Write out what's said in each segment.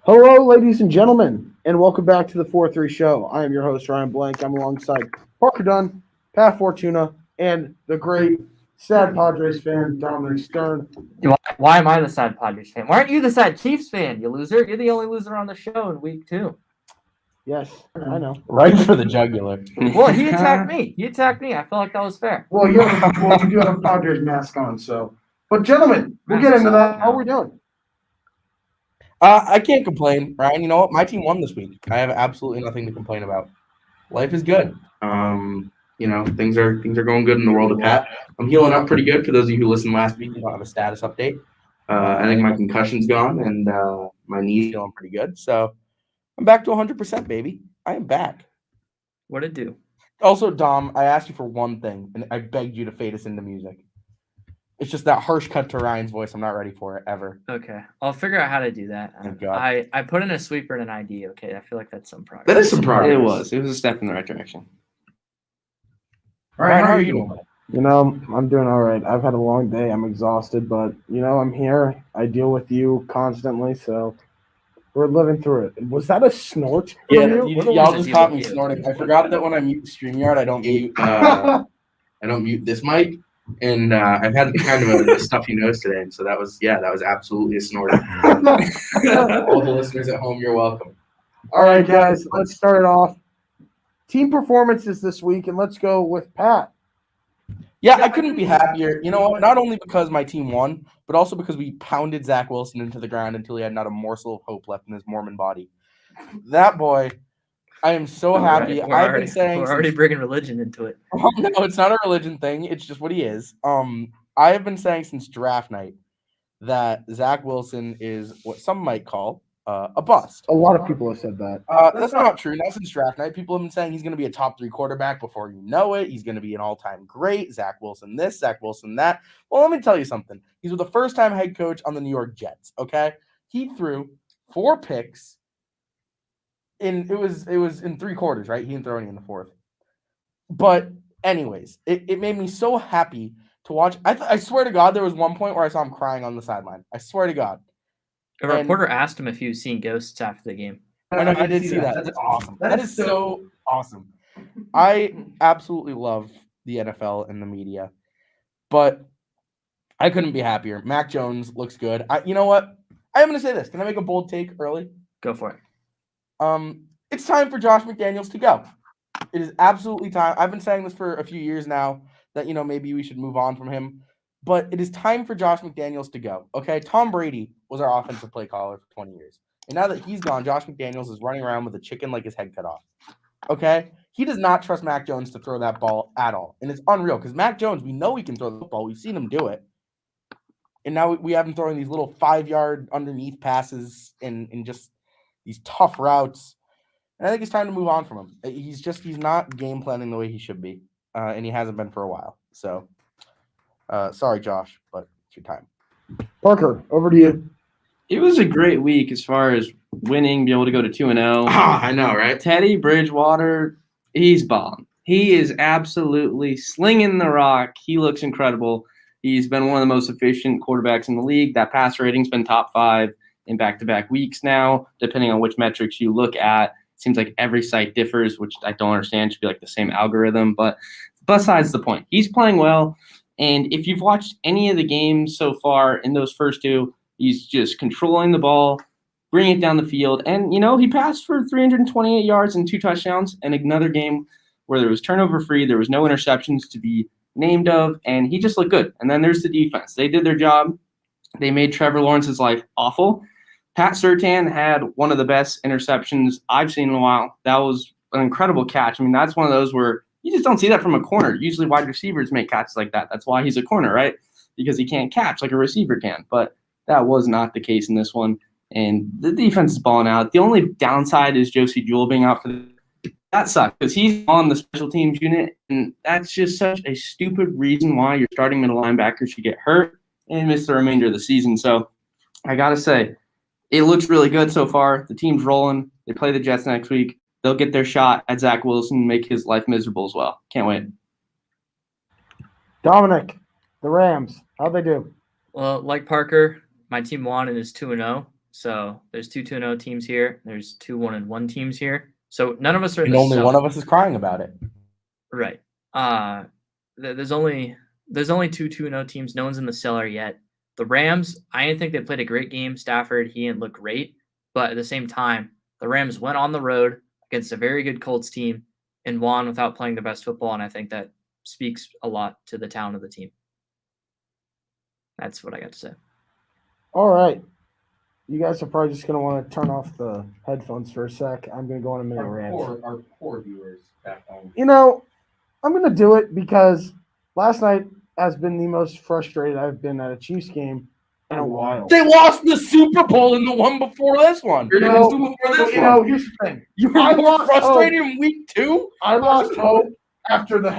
Hello, ladies and gentlemen, and welcome back to the 4-3 show. I am your host, Ryan Blank. I'm alongside Parker Dunn, Pat Fortuna, and the great sad Padres fan, Dominic Stern. Why am I the sad Padres fan? Why aren't you the sad Chiefs fan, you loser? You're the only loser on the show in week 2. Yes, I know. Right for the jugular. Well, he attacked me. I felt like that was fair. Well, you do have a Padres mask on, so. But, gentlemen, we'll get into that. How are we doing? I can't complain, Ryan. You know what? My team won this week. I have absolutely nothing to complain about. Life is good. Things are going good in the world of Pat. I'm healing up pretty good. For those of you who listened last week, we don't have a status update. I think my concussion's gone and my knee's feeling pretty good. So I'm back to 100%, baby. I am back. What'd it do? Also, Dom, I asked you for one thing, and I begged you to fade us into music. It's just that harsh cut to Ryan's voice. I'm not ready for it ever. Okay. I'll figure out how to do that. Thank God. I put in a sweeper and an ID. Okay. I feel like that's some progress. That is some progress. It was a step in the right direction. All right, how are you doing? You know, I'm doing all right. I've had a long day. I'm exhausted, but, I'm here. I deal with you constantly, so we're living through it. Was that a snort? Yeah, from you? y'all just caught me snorting. I forgot that when I mute StreamYard, I don't mute. I don't mute this mic, and I've had kind of a stuffy nose today, and so that was absolutely a snort. All the listeners at home, you're welcome. All right, guys, let's start it off. Team performances this week, and let's go with Pat. Yeah, I couldn't be happier. You know what? Not only because my team won, but also because we pounded Zach Wilson into the ground until he had not a morsel of hope left in his Mormon body. That boy, I am so happy. I've been saying we're already bringing religion into it. No, it's not a religion thing. It's just what he is. I have been saying since draft night that Zach Wilson is what some might call a bust. A lot of people have said that. That's not true. Not since draft night. People have been saying he's going to be a top 3 quarterback before you know it. He's going to be an all-time great. Zach Wilson this, Zach Wilson that. Well, let me tell you something. He's with the first-time head coach on the New York Jets, okay? He threw 4 picks. It was in 3 quarters, right? He didn't throw any in the 4th. But anyways, it made me so happy to watch. I swear to God, there was one point where I saw him crying on the sideline. I swear to God. A reporter asked him if he was seeing ghosts after the game. I did see that. That's awesome. That is so awesome. I absolutely love the NFL and the media, but I couldn't be happier. Mac Jones looks good. You know what? I am going to say this. Can I make a bold take early? Go for it. It's time for Josh McDaniels to go. It is absolutely time. I've been saying this for a few years now that, maybe we should move on from him. But it is time for Josh McDaniels to go. Okay, Tom Brady was our offensive play caller for 20 years. And now that he's gone, Josh McDaniels is running around with a chicken like his head cut off. Okay? He does not trust Mac Jones to throw that ball at all. And it's unreal because Mac Jones, we know he can throw the football. We've seen him do it. And now we have him throwing these little 5-yard underneath passes and just these tough routes. And I think it's time to move on from him. He's not game planning the way he should be. And he hasn't been for a while. So sorry, Josh, but it's your time. Parker, over to you. It was a great week as far as winning, be able to go to 2-0. I know, right? Teddy Bridgewater, he's bomb. He is absolutely slinging the rock. He looks incredible. He's been one of the most efficient quarterbacks in the league. That pass rating's been top 5 in back-to-back weeks now, depending on which metrics you look at. It seems like every site differs, which I don't understand. It should be like the same algorithm. But besides the point, he's playing well. And if you've watched any of the games so far in those first 2, he's just controlling the ball, bringing it down the field. And, he passed for 328 yards and 2 touchdowns in another game where there was turnover free. There was no interceptions to be named of, and he just looked good. And then there's the defense. They did their job. They made Trevor Lawrence's life awful. Pat Surtain had one of the best interceptions I've seen in a while. That was an incredible catch. I mean, that's one of those where you just don't see that from a corner. Usually wide receivers make catches like that. That's why he's a corner, right? Because he can't catch like a receiver can. But that was not the case in this one. And the defense is balling out. The only downside is Josie Jewell being out for that sucks because he's on the special teams unit. And that's just such a stupid reason why your starting middle linebacker should get hurt and miss the remainder of the season. So I got to say, it looks really good so far. The team's rolling. They play the Jets next week. They'll get their shot at Zach Wilson and make his life miserable as well. Can't wait. Dominic, the Rams, how'd they do? Well, like Parker, my team won and is 2-0. So there's 2-0 teams here. There's 2 1-1 teams here. So none of us are in And the only one cellar. of us is crying about it. Right. There's only 2 2-0 teams. No one's in the cellar yet. The Rams, I didn't think they played a great game. Stafford, he didn't look great. But at the same time, the Rams went on the road against a very good Colts team and won without playing their best football. And I think that speaks a lot to the talent of the team. That's what I got to say. All right. You guys are probably just going to want to turn off the headphones for a sec. I'm going to go on a minute rant. Our poor viewers back home. You know, I'm going to do it because last night has been the most frustrated I've been at a Chiefs game in a while. They lost the Super Bowl in the one before this one. You know, here's the thing. You were I more lost frustrated in week 2? I lost hope after the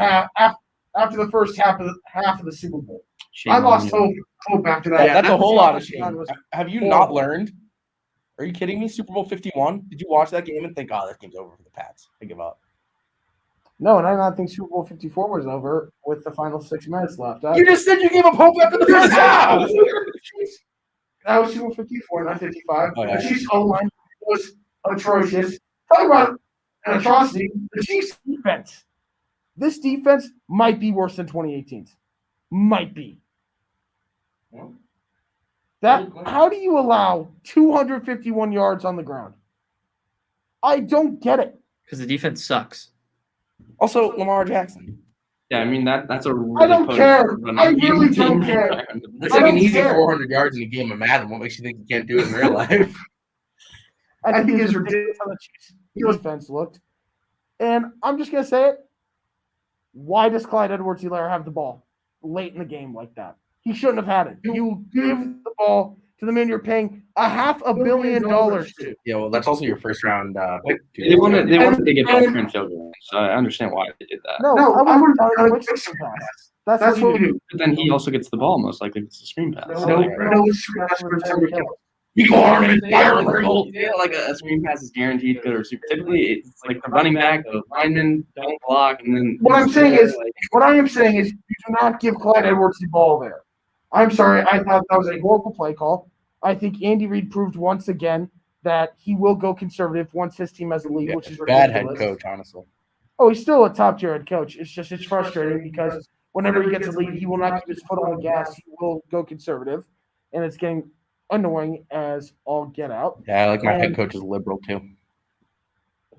after the first half of the Super Bowl. Shame I on lost you. hope after that. That's a whole lot of That shame. was Have you horrible. not learned? Are you kidding me? Super Bowl 51? Did you watch that game and think, oh, that game's over for the Pats? I give up. No, and I don't think Super Bowl 54 was over with the final 6 minutes left. You just said you gave up hope after the first half. That was Super Bowl 54, not 55. Oh, yeah. The Chiefs' O-line was atrocious. Talk about an atrocity. The Chiefs' defense. This defense might be worse than 2018's. Might be. How do you allow 251 yards on the ground? I don't get it. Because the defense sucks. Also, Lamar Jackson. Yeah, I mean that's a really don't potent care. run I game really team. don't care. It's I like an don't easy care. 400 yards in a game of Madden. What makes you think you can't do it in real life? I think it's ridiculous how the Chiefs' defense looked. And I'm just going to say it. Why does Clyde Edwards-Helaire have the ball late in the game like that? He shouldn't have had it. You give the ball to the man you're paying $500 million to. Yeah, well, that's also your first round pick. They wanted to get back in field goal, so I understand why they did that. No, I would have done a quick screen pass. That's what we do. But then he also gets the ball most likely. It's a screen pass. No, You go hard and fire Yeah, like a screen pass is guaranteed to go to receiver. Typically, it's like the running back, the lineman don't block, and then What I'm saying is- like, What I am saying is you do not give Clyde Edwards the ball there. I'm sorry. I thought that was a horrible play call. I think Andy Reid proved once again that he will go conservative once his team has a lead, which is bad ridiculous. head coach, honestly. Oh, he's still a top-tier head coach. It's frustrating because whenever he gets a lead, he will not keep his foot on the gas. He will go conservative, and it's getting annoying as all get out. Yeah, I like my head And- coach is liberal too.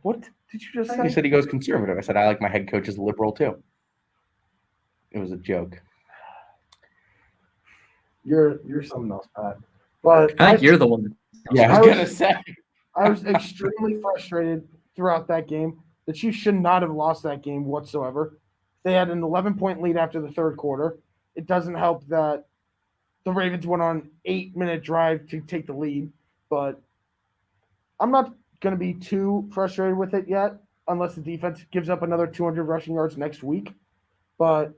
What did you just He say? said he goes conservative. I said I like my head coach is liberal too. It was a joke. You're something else, Pat. But I think you're the one. Yeah, I I was was- gonna say. I was extremely frustrated throughout that game. The Chiefs should not have lost that game whatsoever. They had an 11-point lead after the third quarter. It doesn't help that the Ravens went on an 8-minute drive to take the lead, but I'm not going to be too frustrated with it yet unless the defense gives up another 200 rushing yards next week. But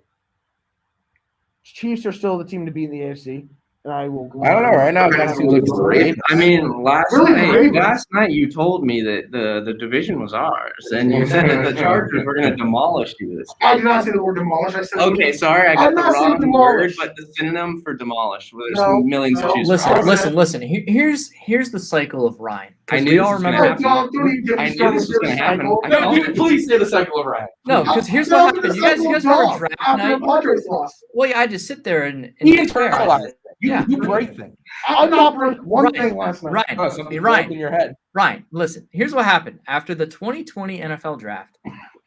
Chiefs are still the team to beat in the AFC, and I will. I don't know. Right now, it kind of seems like great. I mean, last Really? night you told me that the division was ours, and you said that the Chargers were going to demolish you this. I did not say the word demolish. I said Okay, sorry, I got I'm the not saying wrong word, demolish. but the synonym for demolish. Well, there's No, millions no. to choose from. Listen. Here's the cycle of Ryan. 'Cause I knew we this all was gonna remember. happen. Don't even get me I knew started this was with gonna this happen. cycle. I felt it. Please say the cycle of Ryan. No, because here's No, what happened. You guys remember draft night? Padres lost. Well, yeah, I just sit there and He declare. internalized it. Yeah. You break things. I not break one Ryan, thing last night. Ryan, Oh, something Ryan, broke in your head. Ryan, listen. Here's what happened after the 2020 NFL draft.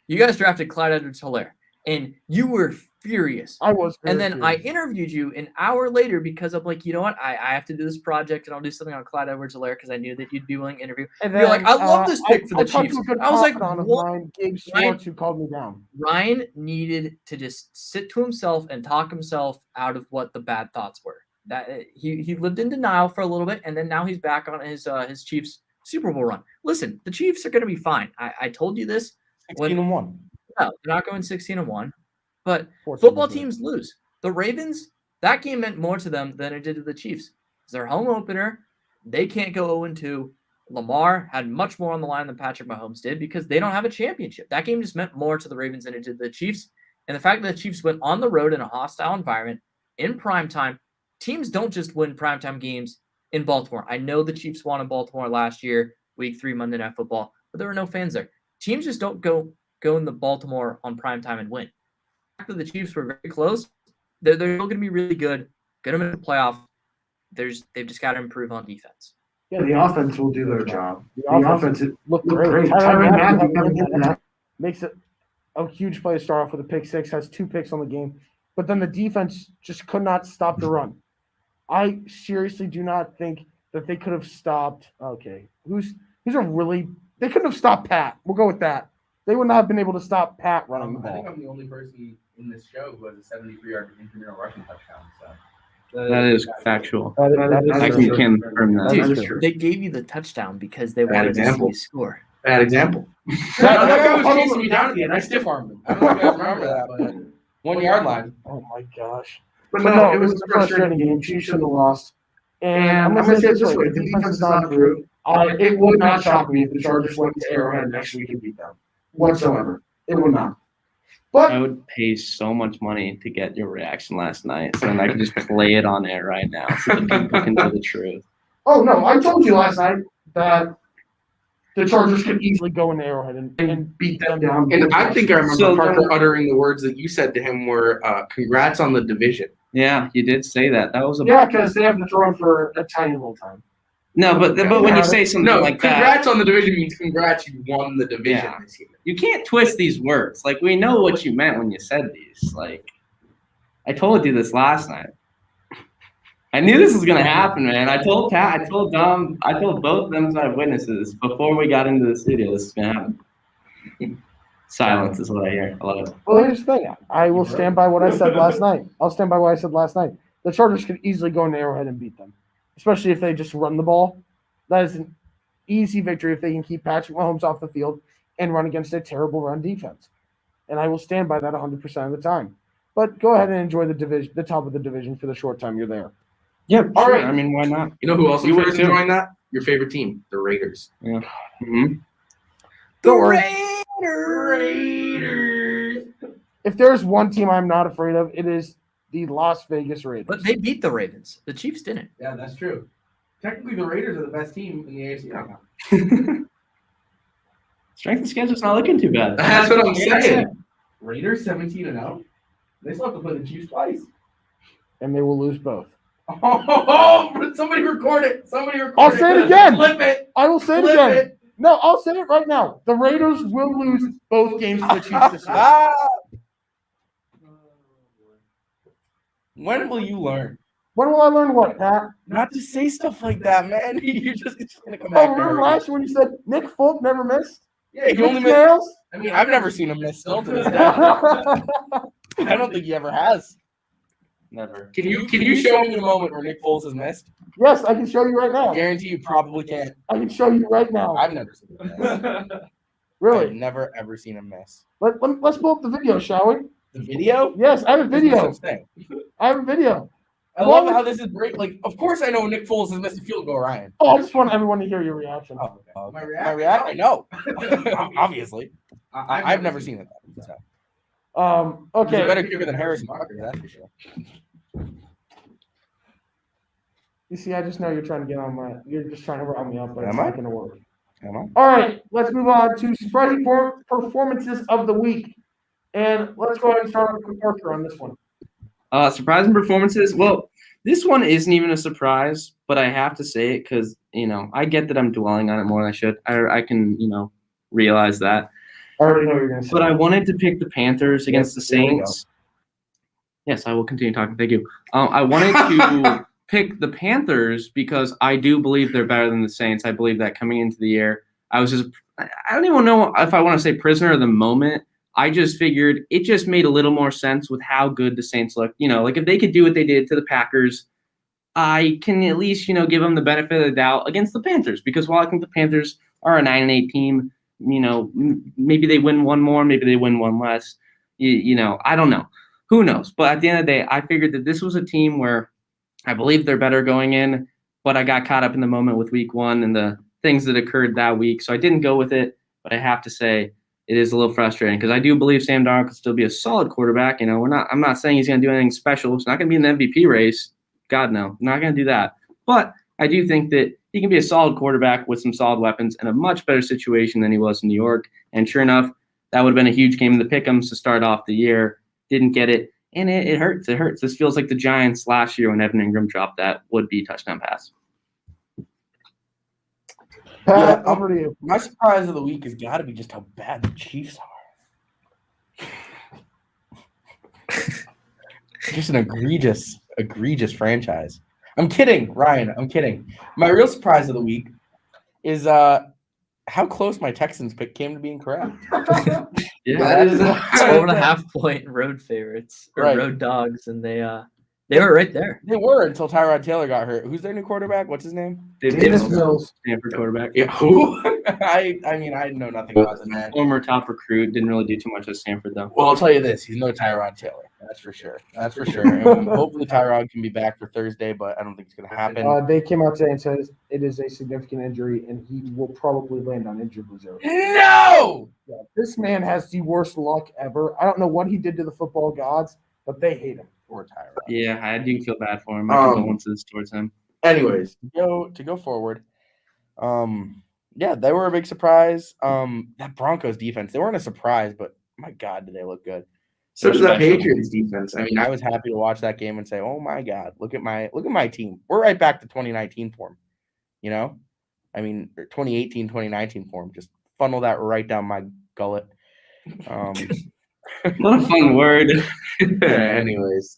You guys drafted Clyde Edwards-Helaire, and you were furious. I was. And very then I furious. interviewed you an hour later because I'm like, you know what? I have to do this project and I'll do something on Clyde Edwards-Helaire because I knew that you'd be willing to interview. And you're like, I love this pick for the I talked Chiefs. to a good I was like, confidant of what? mine, Gabe Ryan- Schwartz, who called me down. Ryan needed to just sit to himself and talk himself out of what the bad thoughts were. That he lived in denial for a little bit, and then now he's back on his Chiefs Super Bowl run. Listen, the Chiefs are going to be fine. I told you this. 16-1. No, they're not going 16-1, but 14 football to teams lose. The Ravens, that game meant more to them than it did to the Chiefs. It's their home opener. They can't go 0-2. Lamar had much more on the line than Patrick Mahomes did because they don't have a championship. That game just meant more to the Ravens than it did the Chiefs. And the fact that the Chiefs went on the road in a hostile environment in prime time, teams don't just win primetime games in Baltimore. I know the Chiefs won in Baltimore last year, Week 3 Monday Night Football, but there were no fans there. Teams just don't go in the Baltimore on primetime and win. The fact that the Chiefs were very close, they're still going to be really good. Going to make the playoff. They've just got to improve on defense. Yeah, the offense will do their job. The The offense is looked great. great. Tyrann Mathieu Tyrann coming in that. makes it a huge play to start off with a pick six, has 2 picks on the game, but then the defense just could not stop the run. I seriously do not think that they could have stopped. Okay, who's a really? They couldn't have stopped Pat. We'll go with that. They would not have been able to stop Pat running the I think ball. I'm the only person in this show who has a 73-yard intramural rushing touchdown. So That is factual. That is I true. can confirm that. Dude, That is true. they gave you the touchdown because they Bad wanted to see example. you score. Bad example. that guy was chasing me down at the end. I stiff armed him. I don't know if you guys remember that, but 1 yard line. Oh my gosh. But But no, it was a frustrating game. Chiefs shouldn't have lost. And I'm going to say it this way: if the defense is not improved, it would not shock me if the Chargers went to Arrowhead next week and beat them whatsoever. It would not. I But would pay so much money to get your reaction last night, so then I can just play it on air right now so the people can know the truth. oh no, I told you last night that The Chargers could easily go into Arrowhead and beat them down. And I think I remember So- Parker uttering the words that you said to him were, congrats on the division. Yeah, you did say that. That was a Yeah, because they haven't thrown for a tiny little time. no, but when you say something No, like that, congrats on the division means congrats, you won the division Yeah. this year. you can't twist these words. Like, we know what you meant when you said these. Like, I told you this last night. I knew this was gonna happen, man. I told Pat, I told Dom, I told both of them as my witnesses before we got into the studio. This is gonna happen. Silence is what I hear. I love it. Well, here's the thing. I will stand by what I said last night. I'll stand by what I said last night. The Chargers could easily go into Arrowhead and beat them, especially if they just run the ball. That is an easy victory if they can keep Patrick Mahomes off the field and run against a terrible run defense. And I will stand by that 100% of the time. But go ahead and enjoy the division, the top of the division for the short time you're there. Yeah, All sure. right. I mean, why not? You know who else You would is too. enjoying that? Your favorite team, the Raiders. Mm-hmm. Don't worry. If there's one team I'm not afraid of, it is the Las Vegas Raiders. But they beat the Ravens. The Chiefs didn't. Yeah, that's true. Technically, the Raiders are the best team in the AFC right now. Strength of schedule's not looking too bad. That's what I'm saying. Raiders 17-0. They still have to play the Chiefs twice. And they will lose both. Oh, somebody record it. Somebody record I'll say it again. Flip it. I will say it Flip again. it. No, I'll say it right now. The Raiders will lose both games to the Chiefs this year. When will you learn? When will I learn what, Pat? Not to say stuff like that, man. It's just gonna come Oh, back. remember last year when you said Nick Folk never missed? Yeah, he Nick only missed. Nails? I mean, I've never seen him miss still to this day. Yes, I don't think he ever has. Never. Can you show me a moment where Nick Foles has missed? I can show you right I now. guarantee you probably can't. I can show you right now. I've never seen him miss. I've Really? never ever seen him miss. Let's pull up the video, shall we? The video? Yes, I have a There's no video. such thing. I have a video. I love how this is great. Like, of course I know Nick Foles has missed a field goal, Ryan. Oh, I just want everyone to hear your reaction. My react? I know. Obviously. I've never seen it. So. He's a Okay. better kicker than Harrison Butker, that's for sure. You see, I just know you're trying to get on my. You're just trying to rile me up, but it's Am I? not going to work. Am I? All right, let's move on to surprising performances of the week, and let's go ahead and start with Parker on this one. Surprising performances. Well, this one isn't even a surprise, but I have to say it because, I get that I'm dwelling on it more than I should. I can, realize that. I already know what you're going to say. But I wanted to pick the Panthers against the there we go. Saints. Yes, I will continue talking. Thank you. I wanted to pick the Panthers because I do believe they're better than the Saints. I believe that coming into the year. I don't even know if I want to say prisoner of the moment. I just figured it just made a little more sense with how good the Saints look. Like if they could do what they did to the Packers, I can at least, give them the benefit of the doubt against the Panthers. Because while I think the Panthers are a 9-8 team, maybe they win one more, maybe they win one less. I don't know. Who knows? But at the end of the day, I figured that this was a team where I believe they're better going in, but I got caught up in the moment with week one and the things that occurred that week. So I didn't go with it, but I have to say it is a little frustrating because I do believe Sam Darnold could still be a solid quarterback. I'm not saying he's going to do anything special. It's not going to be an MVP race. God, no. I'm not going to do that. But I do think that he can be a solid quarterback with some solid weapons in a much better situation than he was in New York. And sure enough, that would have been a huge game in the Pick'ems to start off the year. Didn't get it. And it hurts. It hurts. This feels like the Giants last year when Evan Ingram dropped that would-be touchdown pass. Pat, Yeah, over to you. My surprise of the week has got to be just how bad the Chiefs are. Just an egregious franchise. I'm kidding, Ryan. I'm kidding. My real surprise of the week is how close my Texans pick came to being correct. Yeah, That is 12.5-point road favorites or Right. road dogs, and they were right there. They were until Tyrod Taylor got hurt. Who's their new quarterback? What's his name? Davis Mills. Stanford quarterback. Yeah, who? I mean, I know nothing about the man. Former top recruit. Didn't really do too much at Stanford, though. Well, I'll tell you this: he's no Tyrod Taylor. That's for sure. That's for sure. And hopefully, Tyrod can be back for Thursday, but I don't think it's going to happen. They came out today and said it is a significant injury, and he will probably land on injured reserve. No. Yeah, this man has the worst luck ever. I don't know what he did to the football gods, but they hate him. Poor Tyrod. Yeah, I do feel bad for him. My condolences towards him. Anyways, to go forward. Yeah, they were a big surprise. That Broncos defense, they weren't a surprise, but my God, did they look good. So does that Special. Patriots defense. I mean, I was happy to watch that game and say, "Oh my God, look at my team. We're right back to 2019 form." You know, I mean, or 2018, 2019 form. Just funnel that right down my gullet. What a fun word. Anyways,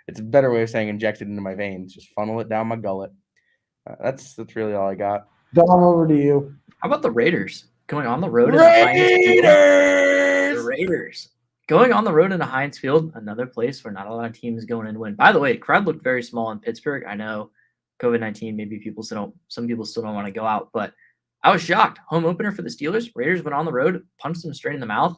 it's a better way of saying inject it into my veins. Just funnel it down my gullet. That's really all I got. Dom, over to you. How about the Raiders going on the road? In the Heinz Field? The Raiders. Raiders going on the road in a Heinz Field, another place where not a lot of teams going in to win. By the way, crowd looked very small in Pittsburgh. I know COVID-19, maybe some people still don't want to go out, but I was shocked. Home opener for the Steelers. Raiders went on the road, punched them straight in the mouth,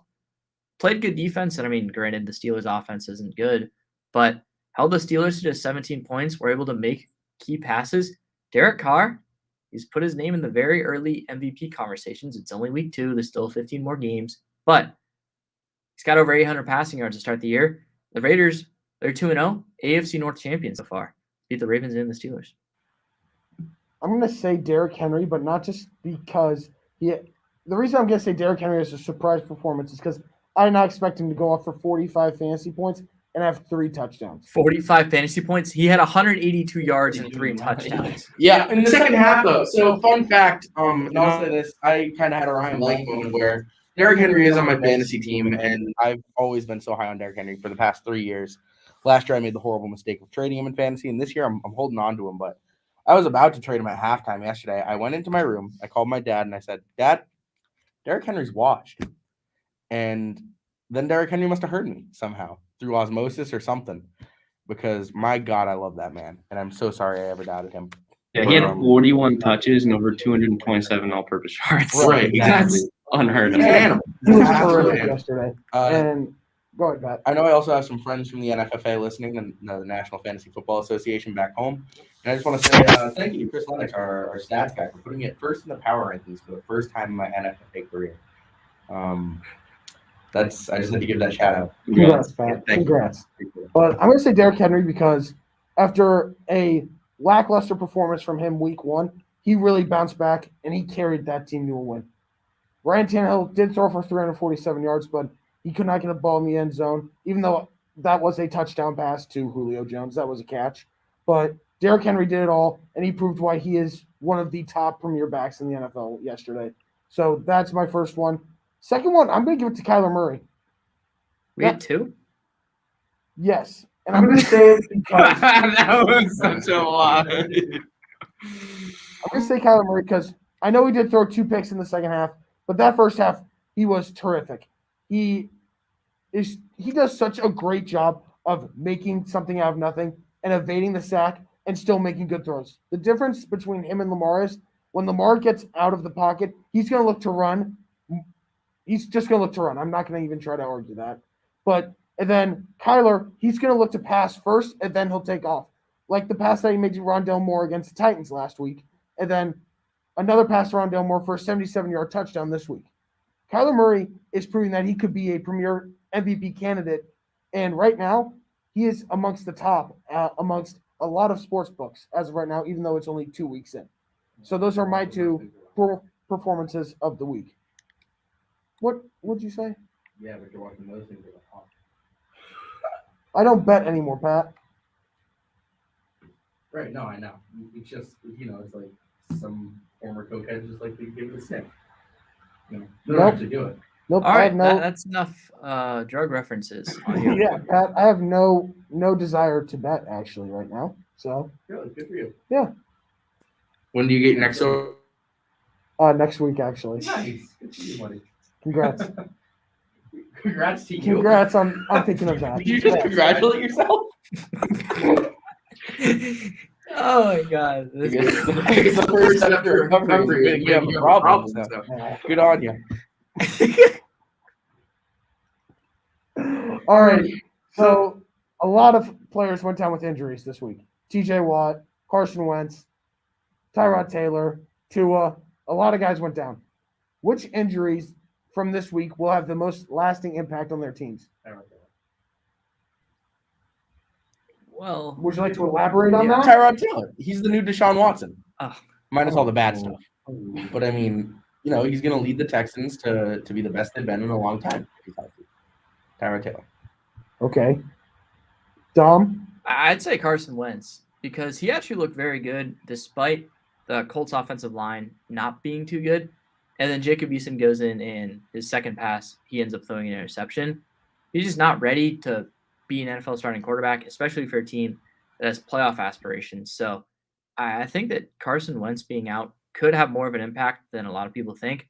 played good defense. And I mean, granted, the Steelers offense isn't good, but held the Steelers to just 17 points, were able to make key passes. Derek Carr, he's put his name in the very early MVP conversations. It's only week 2. There's still 15 more games, but he's got over 800 passing yards to start the year. The Raiders, they're 2-0, AFC North champions so far. Beat the Ravens and the Steelers. I'm going to say Derrick Henry, but not just because the reason I'm going to say Derrick Henry is a surprise performance is because I did not expect him to go off for 45 fantasy points and have 3 touchdowns. 45 fantasy points. He had 182 yards and 3 touchdowns. Yeah, in the second half, though. So, fun fact, and I'll say this, I kind of had a Ryan Blank moment where Derrick Henry is on my fantasy team, and I've always been so high on Derrick Henry for the past 3 years. Last year, I made the horrible mistake of trading him in fantasy, and this year I'm holding on to him, but I was about to trade him at halftime yesterday. I went into my room, I called my dad, and I said, "Dad, Derrick Henry's washed." And then Derrick Henry must have heard me somehow through osmosis or something, because my God, I love that man, and I'm so sorry I ever doubted him. Yeah, he had 41 touches and over 227 all-purpose yards. Right, exactly. That's unheard He's of. an animal. He was Absolute terrific animal. yesterday. Uh, And go ahead, Pat. I know I also have some friends from the NFFA listening and the National Fantasy Football Association back home. And I just want to say thank you to Chris Lennox, our stats guy, for putting it first in the power rankings for the first time in my NFFA career. I just had to give that shout out. Congrats, Pat. Thank you. Congrats. But I'm going to say Derrick Henry because after a lackluster performance from him week 1, he really bounced back and he carried that team to a win. Ryan Tannehill did throw for 347 yards, but he could not get the ball in the end zone, even though that was a touchdown pass to Julio Jones. That was a catch. But Derrick Henry did it all, and he proved why he is one of the top premier backs in the NFL yesterday. So that's my first one. Second one, I'm going to give it to Kyler Murray. We had 2. Yes. And I'm going to say it because That was such a lie. I'm going to say Kyler Murray because I know he did throw 2 picks in the second half, but that first half, he was terrific. He does such a great job of making something out of nothing and evading the sack and still making good throws. The difference between him and Lamar is when Lamar gets out of the pocket, he's going to look to run. He's just going to look to run. I'm not going to even try to argue that. And then Kyler, he's going to look to pass first, and then he'll take off. Like the pass that he made to Rondale Moore against the Titans last week, and then another pass to Rondale Moore for a 77-yard touchdown this week. Kyler Murray is proving that he could be a premier MVP candidate, and right now he is amongst the top, amongst a lot of sports books as of right now, even though it's only 2 weeks in. So those are my two performances of the week. What would you say? Yeah, but you're watching those things. I don't bet anymore, Pat. Right, no, I know. It's just, it's like some former cokehead just like to give it a sniff. They don't Nope. actually do it. Nope. All I right, have no. that's enough drug references on you. Yeah, Pat. I have no desire to bet actually right now. So Really, good for you. Yeah. When do you get your next over? next week actually. Nice. Good for you, buddy. Congrats. Congrats to you. Congrats. I'm thinking of that. Did you just congratulate yourself? Oh my god. I guess the first step after recovery, you have a problem. So. Good on you. All right. So a lot of players went down with injuries this week. T.J. Watt, Carson Wentz, Tyrod Taylor, Tua. A lot of guys went down. Which injuries from this week will have the most lasting impact on their teams? Well, Would you like to elaborate on that? Tyrod Taylor. He's the new Deshaun Watson. oh, Minus all the bad stuff. But I mean, he's going to lead the Texans to be the best they've been in a long time. Tyrod Taylor. Okay. Dom? I'd say Carson Wentz because he actually looked very good despite the Colts offensive line not being too good. And then Jacob Eason goes in and his second pass, he ends up throwing an interception. He's just not ready to be an NFL starting quarterback, especially for a team that has playoff aspirations. So I think that Carson Wentz being out could have more of an impact than a lot of people think.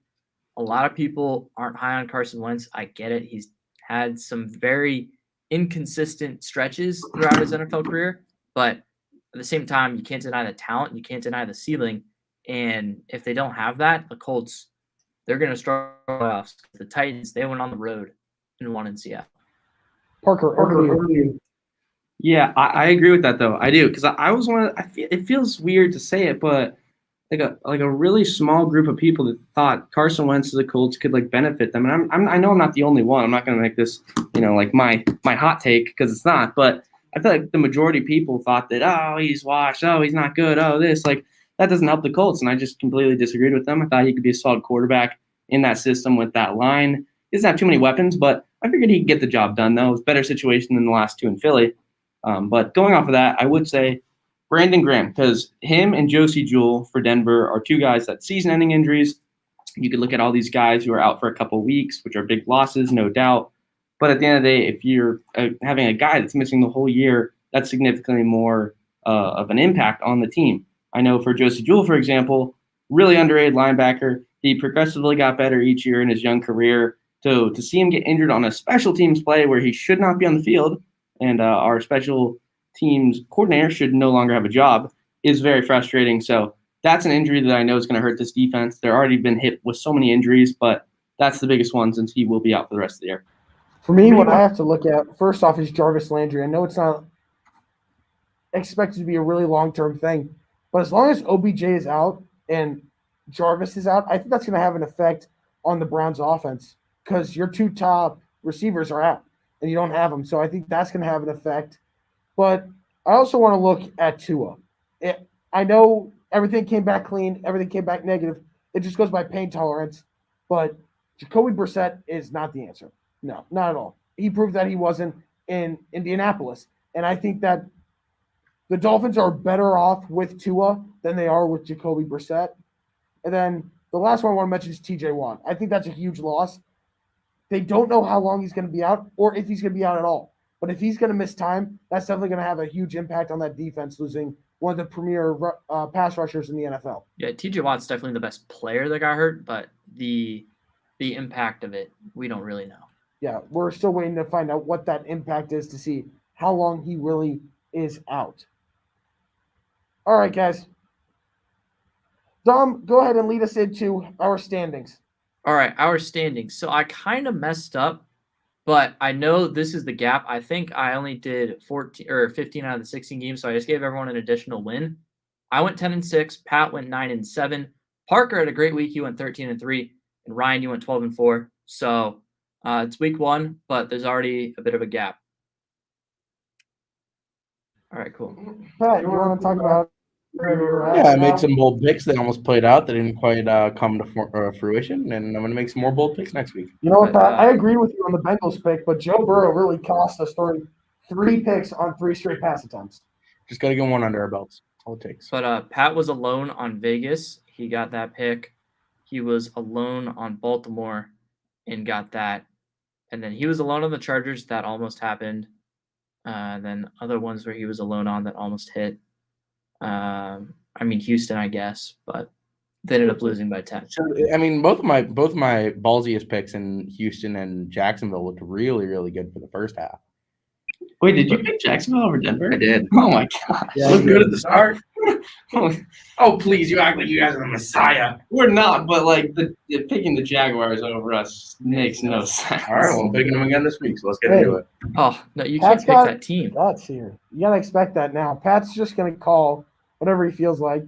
A lot of people aren't high on Carson Wentz. I get it. He's had some very inconsistent stretches throughout his NFL career, but at the same time, you can't deny the talent. You can't deny the ceiling. And if they don't have that, the Colts, they're going to struggle playoffs. The Titans, they went on the road and won in Seattle. Parker, over to you. Yeah, I agree with that though. I do because I was one. It feels weird to say it, but like a really small group of people that thought Carson Wentz to the Colts could like benefit them. And I know I'm not the only one. I'm not going to make this like my hot take because it's not. But I feel like the majority of people thought that he's washed, he's not good, this like that doesn't help the Colts. And I just completely disagreed with them. I thought he could be a solid quarterback in that system with that line. He doesn't have too many weapons, but I figured he could get the job done though. It was a better situation than the last two in Philly. But going off of that, I would say Brandon Graham, because him and Josie Jewell for Denver are two guys that season-ending injuries. You could look at all these guys who are out for a couple of weeks, which are big losses, no doubt. But at the end of the day, if you're having a guy that's missing the whole year, that's significantly more of an impact on the team. I know for Josie Jewell, for example, really underrated linebacker. He progressively got better each year in his young career. So to see him get injured on a special teams play where he should not be on the field, and our special teams coordinator should no longer have a job, is very frustrating. So that's an injury that I know is going to hurt this defense. They're already been hit with so many injuries, but that's the biggest one since he will be out for the rest of the year. For me, what I have to look at, first off, is Jarvis Landry. I know it's not expected to be a really long-term thing, but as long as OBJ is out and Jarvis is out, I think that's going to have an effect on the Browns' offense because your two top receivers are out and you don't have them. So I think that's going to have an effect. But I also want to look at Tua. I know everything came back clean. Everything came back negative. It just goes by pain tolerance. But Jacoby Brissett is not the answer. No, not at all. He proved that he wasn't in Indianapolis. And I think that the Dolphins are better off with Tua than they are with Jacoby Brissett. And then the last one I want to mention is T.J. Watt. I think that's a huge loss. They don't know how long he's going to be out or if he's going to be out at all. But if he's going to miss time, that's definitely going to have a huge impact on that defense, losing one of the premier pass rushers in the NFL. Yeah, T.J. Watt's definitely the best player that got hurt, but the impact of it, we don't really know. Yeah, we're still waiting to find out what that impact is to see how long he really is out. All right, guys. Dom, go ahead and lead us into our standings. All right, our standings. So I kind of messed up, but I know this is the gap. I think I only did 14 or 15 out of the 16 games, so I just gave everyone an additional win. I went 10-6. Pat went 9-7. Parker had a great week. He went 13-3, and Ryan, you went 12-4. So it's week one, but there's already a bit of a gap. All right, cool. Pat, you want to talk about where you're at? Yeah, I now? made some bold picks that almost played out. That didn't quite come to fruition, and I'm going to make some more bold picks next week. You know what, But, Pat? I agree with you on the Bengals pick, but Joe Burrow really cost us throwing 3 picks on 3 straight pass attempts. Just got to get one under our belts. All it takes. But Pat was alone on Vegas. He got that pick. He was alone on Baltimore and got that. And then he was alone on the Chargers. That almost happened. Then other ones where he was alone on that almost hit. I mean Houston, I guess, but they ended up losing by 10. So, I mean, both of my ballsiest picks in Houston and Jacksonville looked really, really good for the first half. Wait, did you pick Jacksonville over Denver? I did. Oh my god. Yeah, Looked you good did. at the start. Oh, please, you act like you guys are the Messiah. We're not, but like picking the Jaguars over us makes no sense. All right, well, I'm picking them again this week, so let's get Hey. into it. Oh, no, you Pat's can't pick got that team. That's here. You gotta expect that now. Pat's just gonna call whatever he feels like.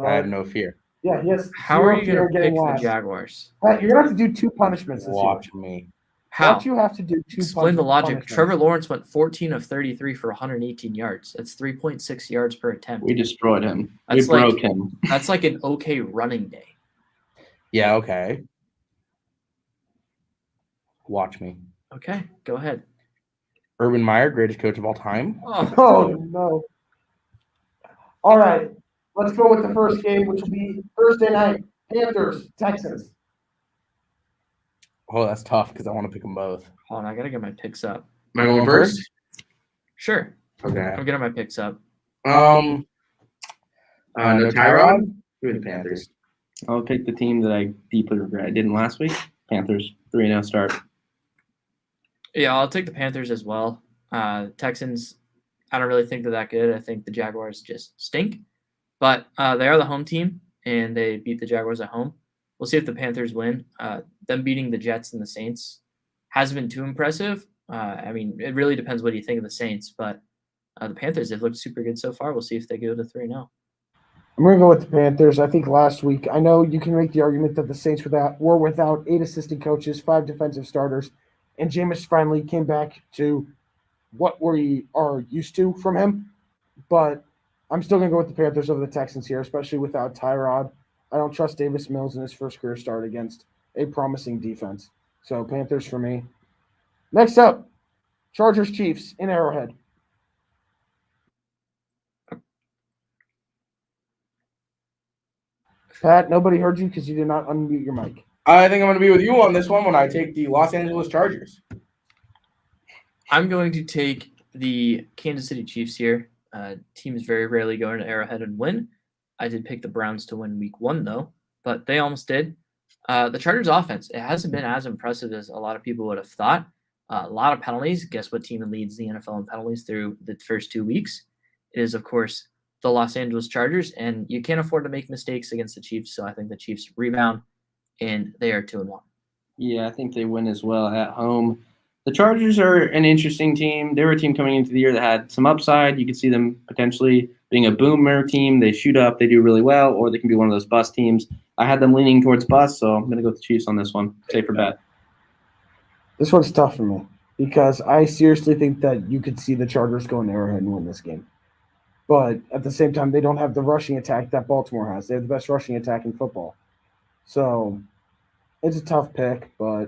I have no fear. Yeah, he has How zero are you fear going of to getting pick the last. Jaguars? Pat, you're gonna have to do 2 punishments this Watch me. year. How? What you have to do 2 Explain the logic. punishments. Trevor Lawrence went 14 of 33 for 118 yards. That's 3.6 yards per attempt. We destroyed him. That's we like- broke him. That's like an okay running day. Yeah, okay. Watch me. Okay, go ahead. Urban Meyer, greatest coach of all time. Oh no. All right. Let's go with the first game, which will be Thursday night. Panthers, Texans. Oh, that's tough because I want to pick them both. Hold on, I gotta get my picks up. Am I going first? Sure, Okay. I'm getting my picks up. No Tyrod. Who are the Panthers? I'll pick the team that I deeply regret. I didn't last week. Panthers 3-0 start. Yeah, I'll take the Panthers as well. Texans, I don't really think they're that good. I think the Jaguars just stink. But they are the home team, and they beat the Jaguars at home. We'll see if the Panthers win. Them beating the Jets and the Saints hasn't been too impressive. I mean, it really depends what you think of the Saints, but the Panthers, they've looked super good so far. We'll see if they go to 3-0. I'm going to go with the Panthers. I think last week, I know you can make the argument that the Saints were without 8 assistant coaches, 5 defensive starters, and Jameis finally came back to what we are used to from him. But I'm still going to go with the Panthers over the Texans here, especially without Tyrod. I don't trust Davis Mills in his first career start against a promising defense. So Panthers for me. Next up, Chargers Chiefs in Arrowhead. Pat, nobody heard you because you did not unmute your mic. I think I'm going to be with you on this one when I take the Los Angeles Chargers. I'm going to take the Kansas City Chiefs here. Teams very rarely go into Arrowhead and win. I did pick the Browns to win week 1, though, but they almost did. The Chargers offense, it hasn't been as impressive as a lot of people would have thought. A lot of penalties. Guess what team leads the NFL in penalties through the first 2 weeks? It is, of course, the Los Angeles Chargers, and you can't afford to make mistakes against the Chiefs, so I think the Chiefs rebound, and they are 2-1. Yeah, I think they win as well at home. The Chargers are an interesting team. They were a team coming into the year that had some upside. You could see them potentially being a boomer team. They shoot up, they do really well, or they can be one of those bust teams. I had them leaning towards bust, so I'm going to go with the Chiefs on this one. Safer bet. This one's tough for me because I seriously think that you could see the Chargers go in Arrowhead and win this game. But at the same time, they don't have the rushing attack that Baltimore has. They have the best rushing attack in football. So it's a tough pick, but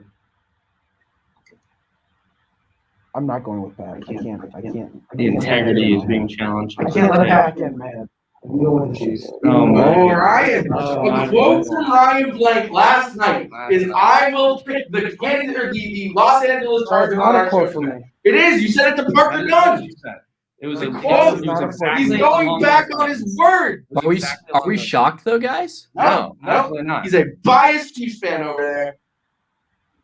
I'm not going with Pat. I can't. The integrity is being challenged. I can't let Pat get mad. I'm going with the Chiefs. Oh, my Oh, God. Ryan. Oh, A quote from Ryan Blank last night is, I will pick the Los Angeles That's Chargers not on a our quote show from tonight. me. It is. You said it to Parker Dunn. It was A a quote. it was exactly He's along going the back lines. on his word. It was Are we exactly are along we those- shocked though, guys? No, absolutely not. He's a biased Chiefs fan over there.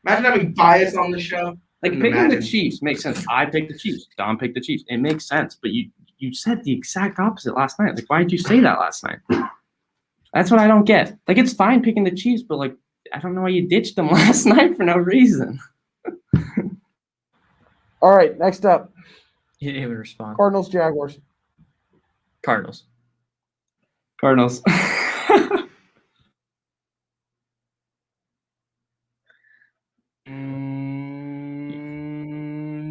Imagine having bias on the show. Like Couldn't picking the imagine. Chiefs makes sense. I picked the Chiefs. Dom picked the Chiefs. It makes sense. But you said the exact opposite last night. Like, why did you say that last night? That's what I don't get. Like, it's fine picking the Chiefs, but like, I don't know why you ditched them last night for no reason. All right, next up, He didn't even respond. Cardinals Jaguars. Cardinals. Cardinals.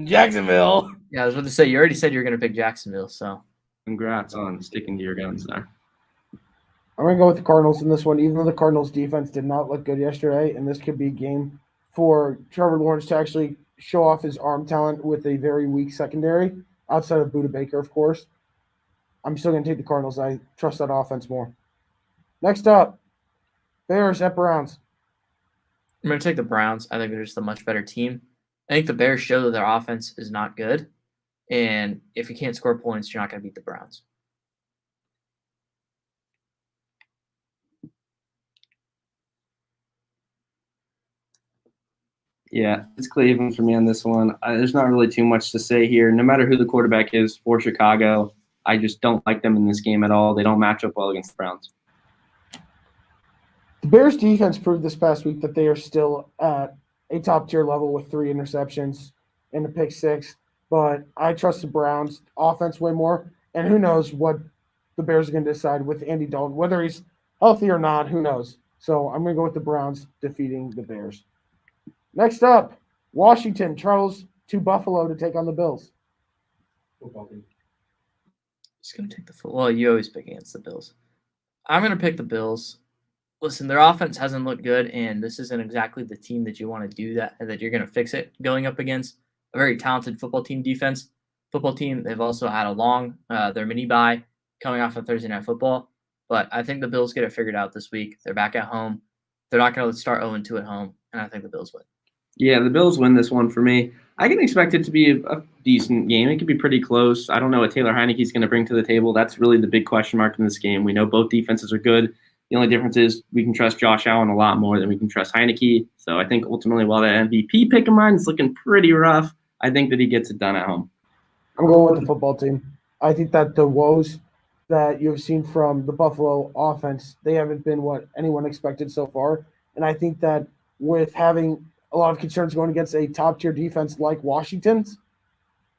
Jacksonville. Yeah, I was about to say you already said you were going to pick Jacksonville, so Congrats on sticking to your guns there. I'm going to go with the Cardinals in this one, even though the Cardinals defense did not look good yesterday, and this could be a game for Trevor Lawrence to actually show off his arm talent with a very weak secondary, outside of Buda Baker, of course. I'm still going to take the Cardinals. I trust that offense more. Next up, Bears at Browns. I'm going to take the Browns. I think they're just a much better team. I think the Bears show that their offense is not good, and if you can't score points, you're not going to beat the Browns. Yeah, it's Cleveland for me on this one. There's not really too much to say here. No matter who the quarterback is for Chicago, I just don't like them in this game at all. They don't match up well against the Browns. The Bears defense proved this past week that they are still at a top-tier level with 3 interceptions and a pick 6, but I trust the Browns offense way more, and who knows what the Bears are going to decide with Andy Dalton. Whether he's healthy or not, who knows? So I'm going to go with the Browns defeating the Bears. Next up, Washington travels to Buffalo to take on the Bills. Just going to take the well, you always pick against the Bills. I'm going to pick the Bills. Listen, their offense hasn't looked good, and this isn't exactly the team that you want to do that you're going to fix it going up against a very talented football team defense. Football team, they've also had a long, their mini bye coming off of Thursday Night Football, but I think the Bills get it figured out this week. They're back at home. They're not going to start 0-2 at home, and I think the Bills win. Yeah, the Bills win this one for me. I can expect it to be a decent game. It could be pretty close. I don't know what Taylor Heineke's going to bring to the table. That's really the big question mark in this game. We know both defenses are good. The only difference is we can trust Josh Allen a lot more than we can trust Heineke. So I think ultimately, while that MVP pick of mine is looking pretty rough, I think that he gets it done at home. I'm going with the football team. I think that the woes that you've seen from the Buffalo offense, they haven't been what anyone expected so far. And I think that with having a lot of concerns going against a top-tier defense like Washington's,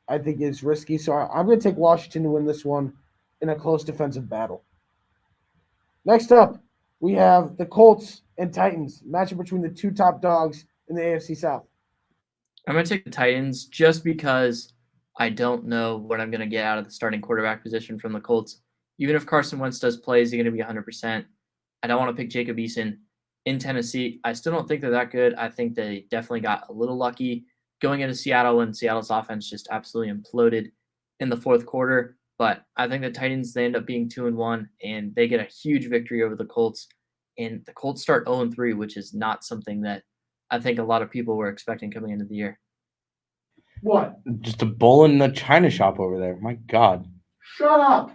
I think is risky. So I'm going to take Washington to win this one in a close defensive battle. Next up, we have the Colts and Titans, matchup between the 2 top dogs in the AFC South. I'm going to take the Titans just because I don't know what I'm going to get out of the starting quarterback position from the Colts. Even if Carson Wentz does play, is he going to be 100%? I don't want to pick Jacob Eason in Tennessee. I still don't think they're that good. I think they definitely got a little lucky going into Seattle when Seattle's offense just absolutely imploded in the fourth quarter. But I think the Titans, they end up being 2-1, and they get a huge victory over the Colts. And the Colts start 0-3, which is not something that I think a lot of people were expecting coming into the year. What? Just a bull in the china shop over there. My God. Shut up.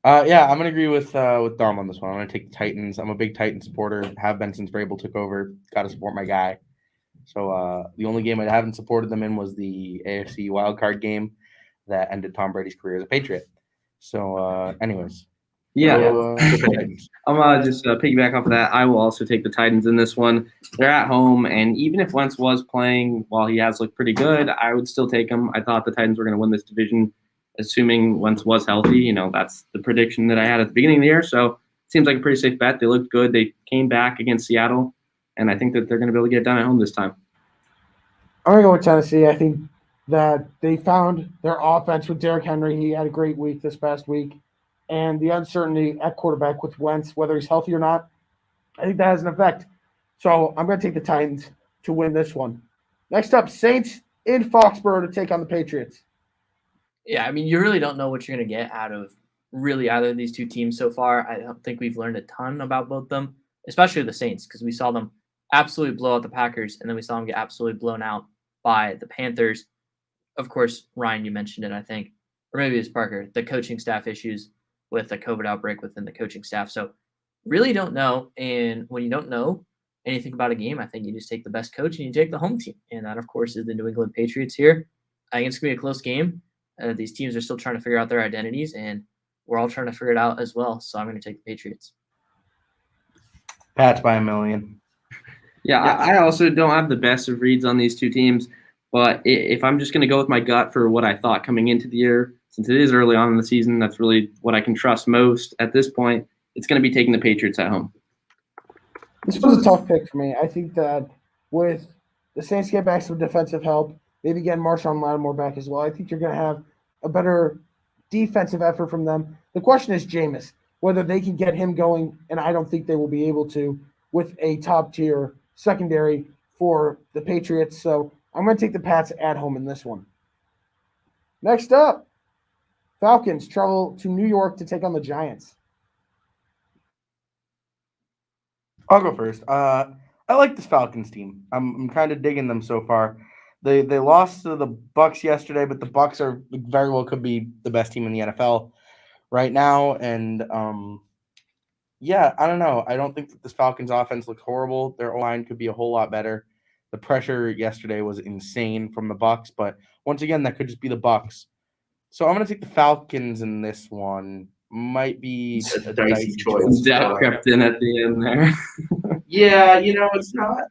Yeah, I'm gonna agree with Dom on this one. I'm gonna take the Titans. I'm a big Titan supporter. Have been since Vrabel took over. Got to support my guy. So the only game I haven't supported them in was the AFC wildcard game that ended Tom Brady's career as a Patriot. So, anyways. Yeah. Titans. I'm just piggyback off of that. I will also take the Titans in this one. They're at home, and even if Wentz was playing, while he has looked pretty good, I would still take him. I thought the Titans were going to win this division, assuming Wentz was healthy. You know, that's the prediction that I had at the beginning of the year. So it seems like a pretty safe bet. They looked good. They came back against Seattle, and I think that they're going to be able to get it done at home this time. I'm going to go with Tennessee. I think that they found their offense with Derrick Henry. He had a great week this past week. And the uncertainty at quarterback with Wentz, whether he's healthy or not, I think that has an effect. So I'm going to take the Titans to win this one. Next up, Saints in Foxborough to take on the Patriots. Yeah, I mean, you really don't know what you're going to get out of really either of these two teams so far. I don't think we've learned a ton about both of them, especially the Saints, because we saw them absolutely blow out the Packers, and then we saw them get absolutely blown out by the Panthers. Of course, Ryan, you mentioned it, I think, or maybe it's Parker, the coaching staff issues with the COVID outbreak within the coaching staff. So really don't know. And when you don't know anything about a game, I think you just take the best coach and you take the home team. And that, of course, is the New England Patriots here. I think it's going to be a close game. These teams are still trying to figure out their identities, and we're all trying to figure it out as well. So I'm going to take the Patriots. Pats by a million. Yeah, I also don't have the best of reads on these two teams. But if I'm just going to go with my gut for what I thought coming into the year, since it is early on in the season, that's really what I can trust most at this point. It's going to be taking the Patriots at home. This was a tough pick for me. I think that with the Saints get back some defensive help, maybe getting Marshawn Lattimore back as well. I think you're going to have a better defensive effort from them. The question is Jameis, whether they can get him going, and I don't think they will be able to with a top-tier secondary for the Patriots. So I'm going to take the Pats at home in this one. Next up, Falcons travel to New York to take on the Giants. I'll go first. I like this Falcons team. I'm kind of digging them so far. They lost to the Bucks yesterday, but the Bucks are very well could be the best team in the NFL right now. And yeah, I don't know. I don't think that this Falcons offense looks horrible. Their line could be a whole lot better. The pressure yesterday was insane from the Bucks, but once again, that could just be the Bucks. So I'm gonna take the Falcons in this one. Might be A dicey choice. Dak crept in at the end there. Yeah, it's not.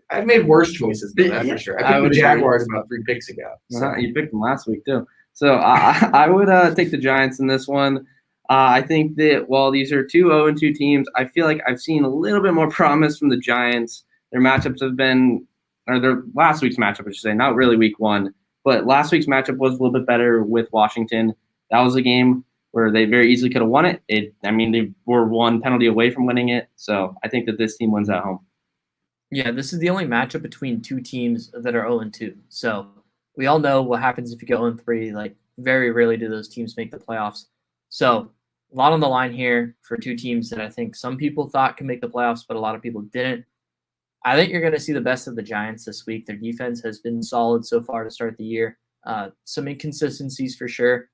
I've made worse choices than that Yeah, for sure. I I would picked the agree. Jaguars about 3 picks ago. So. You picked them last week too. So I would take the Giants in this one. I think that while these are 2 0-2 teams, I feel like I've seen a little bit more promise from the Giants. Their matchups have been, or their last week's matchup, I should say, not really week 1, but last week's matchup was a little bit better with Washington. That was a game where they very easily could have won it. They were 1 penalty away from winning it. So I think that this team wins at home. Yeah, this is the only matchup between 2 teams that are 0-2. So we all know what happens if you go 0-3. Like, very rarely do those teams make the playoffs. So a lot on the line here for 2 teams that I think some people thought could make the playoffs, but a lot of people didn't. I think you're going to see the best of the Giants this week. Their defense has been solid so far to start the year. Some inconsistencies for sure,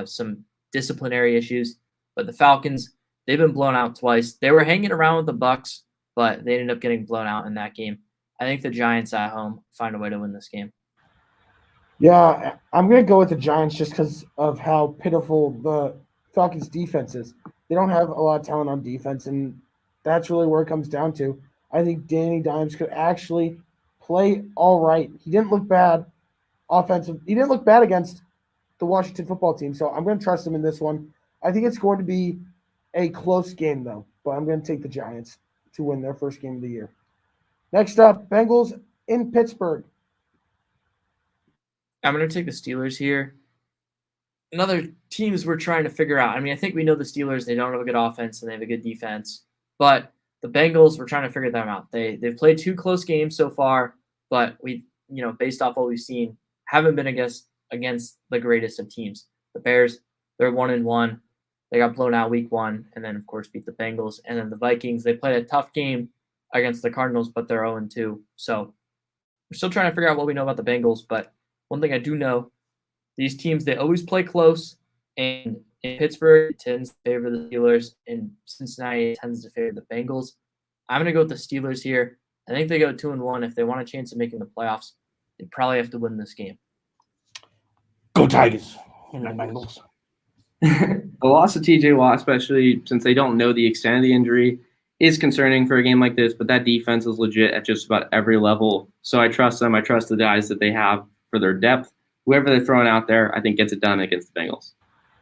some disciplinary issues. But the Falcons, they've been blown out twice. They were hanging around with the Bucks, but they ended up getting blown out in that game. I think the Giants at home find a way to win this game. Yeah, I'm going to go with the Giants just because of how pitiful the Falcons' defense is. They don't have a lot of talent on defense, and that's really where it comes down to. I think Danny Dimes could actually play all right. He didn't look bad offensive. He didn't look bad against the Washington football team, so I'm going to trust him in this one. I think it's going to be a close game, though, but I'm going to take the Giants to win their first game of the year. Next up, Bengals in Pittsburgh. I'm going to take the Steelers here. Another teams we're trying to figure out. I think we know the Steelers, they don't have a good offense and they have a good defense. But the Bengals, we're trying to figure them out. They've played 2 close games so far, but we, based off what we've seen, haven't been against the greatest of teams. The Bears, they're 1-1. They got blown out week 1 and then, of course, beat the Bengals. And then the Vikings, they played a tough game against the Cardinals, but they're 0-2. So we're still trying to figure out what we know about the Bengals, but one thing I do know, these teams, they always play close, and in Pittsburgh, it tends to favor the Steelers, and Cincinnati, it tends to favor the Bengals. I'm going to go with the Steelers here. I think they go 2-1. If they want a chance of making the playoffs, they probably have to win this game. Go Tigers. Bengals. The loss of TJ Watt, especially since they don't know the extent of the injury, is concerning for a game like this, but that defense is legit at just about every level. So I trust them. I trust the guys that they have for their depth. Whoever they're throwing out there, I think gets it done against the Bengals.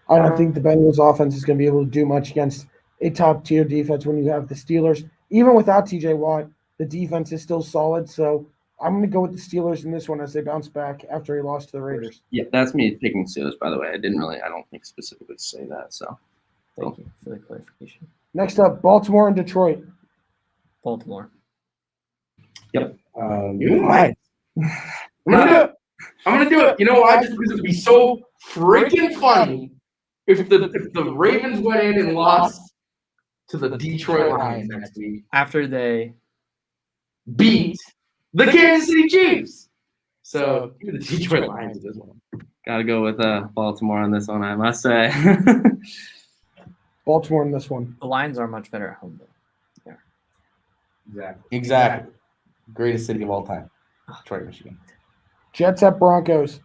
I don't think the Bengals offense is going to be able to do much against a top-tier defense when you have the Steelers. Even without TJ Watt, the defense is still solid. So I'm going to go with the Steelers in this one as they bounce back after he lost to the Raiders. Yeah, that's me picking Steelers, by the way. I don't think specifically to say that. So Thank you for the clarification. Next up, Baltimore and Detroit. Baltimore. You might. I'm gonna do it. You know why? Just because it'd be so freaking funny if the Ravens went in and lost to the Detroit Lions next week. After they Beat the Kansas City Chiefs. So give me the Detroit Lions this one. got to go with Baltimore on this one, I must say. Baltimore in this one. the Lions are much better at home, though. Exactly. Greatest city of all time. Detroit, Michigan. Jets at Broncos.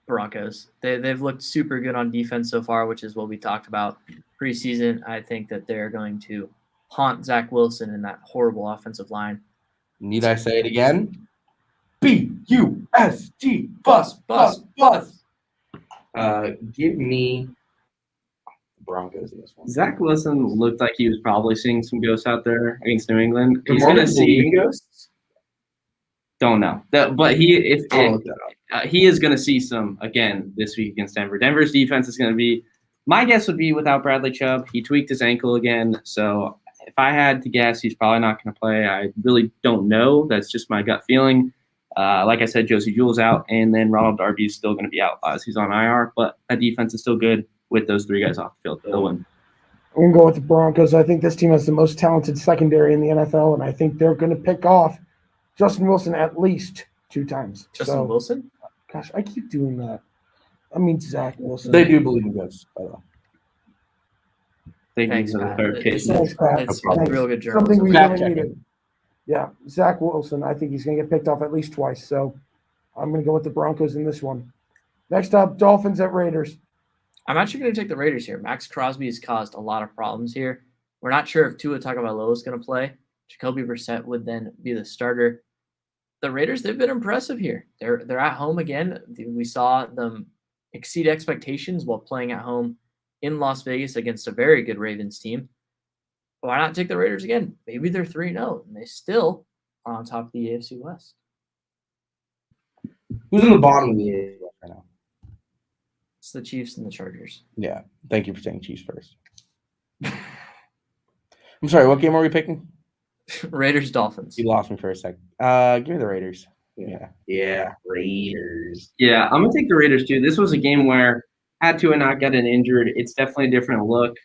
Broncos. They've looked super good on defense so far, which is what we talked about preseason. I think that they're going to haunt Zach Wilson in that horrible offensive line. Need I say it again? B-U-S-G. Bus, bus, bus. Give me the Broncos in this one. Zach Wilson looked like he was probably seeing some ghosts out there against New England. He's going to see. Ghosts? Don't know. But I'll look that up. he is going to see some again this week against Denver. Denver's defense is going to be. My guess would be without Bradley Chubb. He tweaked his ankle again, so if I had to guess, he's probably not going to play. I really don't know. That's just my gut feeling. Like I said, Josie Jewell's out, and then Ronald Darby is still going to be out as he's on IR. But that defense is still good with those three guys off the field. They'll win. I'm going to go with the Broncos. I think this team has the most talented secondary in the NFL, and I think they're going to pick off Justin Wilson at least 2 times. Justin Wilson? Gosh, I keep doing that. I mean, Zach Wilson. They do believe in ghosts, by the way. Thank Thanks, you for the Pat. clarification. Thanks, Pat. It's Thanks. real good Something journalism. we Fact really checking. needed. Yeah, Zach Wilson. I think he's going to get picked off at least twice. So I'm going to go with the Broncos in this one. Next up, Dolphins at Raiders. I'm actually going to take the Raiders here. Max Crosby has caused a lot of problems here. We're not sure if Tua Tagovailoa is going to play. Jacoby Brissett would then be the starter. The Raiders, they've been impressive here. They're at home again. We saw them exceed expectations while playing at home in Las Vegas against a very good Ravens team. Why not take the Raiders again? Maybe they're 3-0, and they still are on top of the AFC West. Who's in the bottom of the AFC right now? It's the Chiefs and the Chargers. Yeah. Thank you for saying Chiefs first. I'm sorry. What game are we picking? Raiders, Dolphins. You lost me for a second. Give me the Raiders. Yeah. Raiders. Yeah, I'm gonna take the Raiders too. This was a game where had Tua not gotten injured, it's definitely a different look.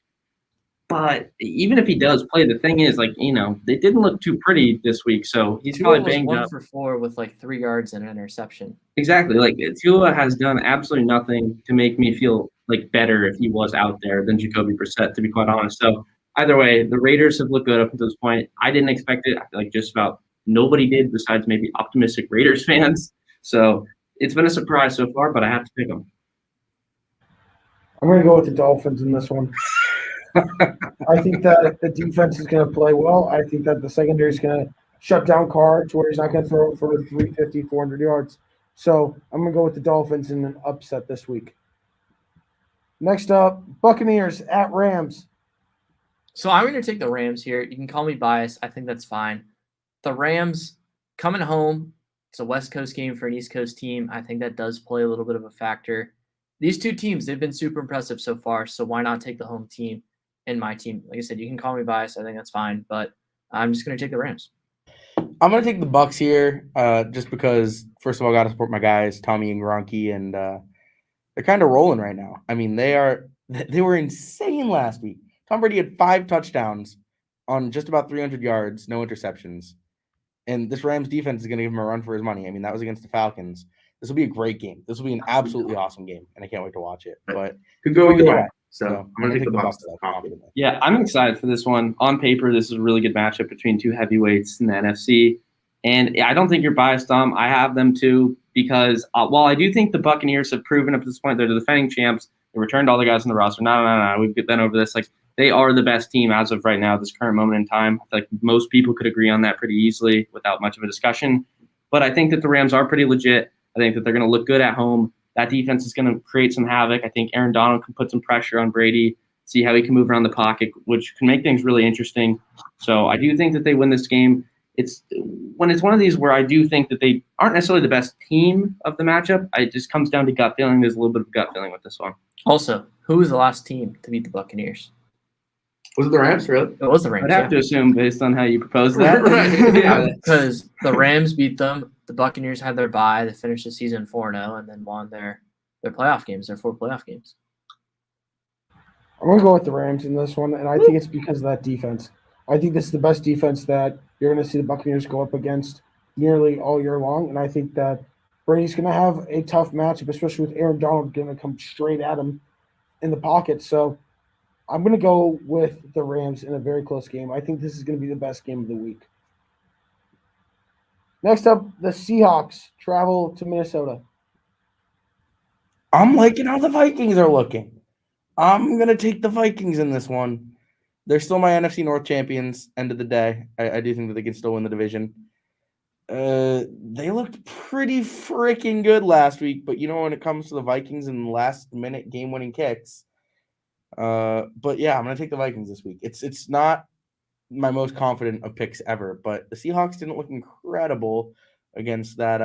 But even if he does play, the thing is, they didn't look too pretty this week, so he's Tua probably was banged 1 up. for 4 with 3 yards and an interception. Exactly. Tua has done absolutely nothing to make me feel better if he was out there than Jacoby Brissett, to be quite honest. So either way, the Raiders have looked good up until this point. I didn't expect it. I feel like just about nobody did besides maybe optimistic Raiders fans. So it's been a surprise so far, but I have to pick them. I'm going to go with the Dolphins in this one. I think that the defense is going to play well. I think that the secondary is going to shut down Carr to where he's not going to throw for 350, 400 yards. So I'm going to go with the Dolphins in an upset this week. Next up, Buccaneers at Rams. So I'm going to take the Rams here. You can call me biased. I think that's fine. The Rams coming home. It's a West Coast game for an East Coast team. I think that does play a little bit of a factor. These two teams, they've been super impressive so far, so why not take the home team and my team? Like I said, you can call me biased. I think that's fine, but I'm just going to take the Rams. I'm going to take the Bucs here just because, first of all, I got to support my guys, Tommy and Gronky, and they're kind of rolling right now. I mean, they were insane last week. Tom Brady had 5 touchdowns on just about 300 yards, no interceptions. And this Rams defense is going to give him a run for his money. I mean, that was against the Falcons. This will be a great game. This will be an absolutely awesome game, and I can't wait to watch it. But Could go either way. so So I'm going to take the Bucs confidently. Yeah, I'm excited for this one. On paper, this is a really good matchup between two heavyweights in the NFC. And I don't think you're biased, Dom. I have them too because while I do think the Buccaneers have proven up to this point they're the defending champs, they returned all the guys on the roster. No. We've been over this. They are the best team as of right now, this current moment in time. I feel like most people could agree on that pretty easily without much of a discussion. But I think that the Rams are pretty legit. I think that they're going to look good at home. That defense is going to create some havoc. I think Aaron Donald can put some pressure on Brady, see how he can move around the pocket, which can make things really interesting. So I do think that they win this game. It's one of these where I do think that they aren't necessarily the best team of the matchup. It just comes down to gut feeling. There's a little bit of gut feeling with this one. Also, who was the last team to beat the Buccaneers? Was it the Rams, really? It was the Rams. I'd have to assume based on how you propose that. Right. Yeah. Because the Rams beat them. The Buccaneers had their bye. They finished the season 4-0 and then won their playoff games, their 4 playoff games. I'm going to go with the Rams in this one, and I think it's because of that defense. I think this is the best defense that you're going to see the Buccaneers go up against nearly all year long, and I think that Brady's going to have a tough matchup, especially with Aaron Donald going to come straight at him in the pocket. So I'm going to go with the Rams in a very close game. I think this is going to be the best game of the week. Next up, the Seahawks travel to Minnesota. I'm liking how the Vikings are looking. I'm going to take the Vikings in this one. They're still my NFC North champions, end of the day. I do think that they can still win the division. They looked pretty freaking good last week, but when it comes to the Vikings and last-minute game-winning kicks, but yeah, I'm going to take the Vikings this week. It's not my most confident of picks ever, but the Seahawks didn't look incredible against that